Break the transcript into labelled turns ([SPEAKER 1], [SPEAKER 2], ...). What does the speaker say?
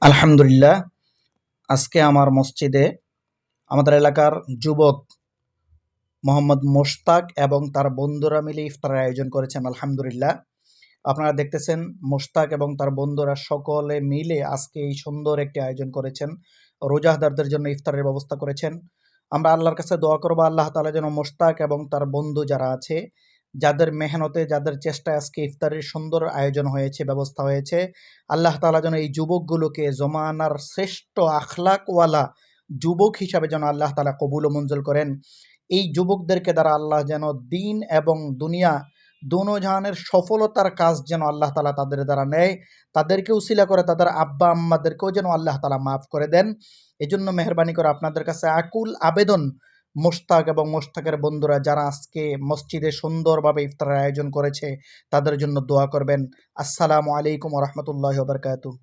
[SPEAKER 1] আলহামদুলিল্লাহ। আজকে আমার মসজিদে আমাদের এলাকার যুবক মোহাম্মদ মোশতাক এবং তার বন্ধুরা মিলে ইফতারের আয়োজন করেছেন। আলহামদুলিল্লাহ, আপনারা দেখতেছেন মোশতাক এবং তার বন্ধুরা সকলে মিলে আজকে এই সুন্দর একটি আয়োজন করেছেন। রোজাদারদের জন্য ইফতারের ব্যবস্থা করেছেন। আমরা আল্লাহর কাছে দোয়া করব, আল্লাহ তাআলা যেন মোশতাক এবং তার বন্ধু যারা আছে, যাদের মেহনতে, যাদের চেষ্টায় আজকে ইফতারের সুন্দর আয়োজন হয়েছে, ব্যবস্থা হয়েছে, আল্লাহ তাআলা যেন এই যুবকগুলোকে জমানার শ্রেষ্ঠ আখলাকওয়ালা যুবক হিসাবে যেন আল্লাহ তাআলা কবুল ও মঞ্জুর করেন। এই যুবকদেরকে দ্বারা আল্লাহ যেন দিন এবং দুনিয়া দোনো জাহানের সফলতার কাজ যেন আল্লাহ তাআলা তাদের দ্বারা নেয়। তাদেরকে উসিলা করে তাদের আব্বা আম্মাদেরকেও যেন আল্লাহ তাআলা মাফ করে দেন। এজন্য মেহরবানি করে আপনাদের কাছে আকুল আবেদন, মোশতাক এবং মোশতাকের বন্ধুরা যারা আজকে মসজিদে সুন্দরভাবে ইফতারের আয়োজন করেছে, তাদের জন্য দোয়া করবেন। আসসালামু আলাইকুম ওয়া রাহমাতুল্লাহি ওয়া বারাকাতুহু।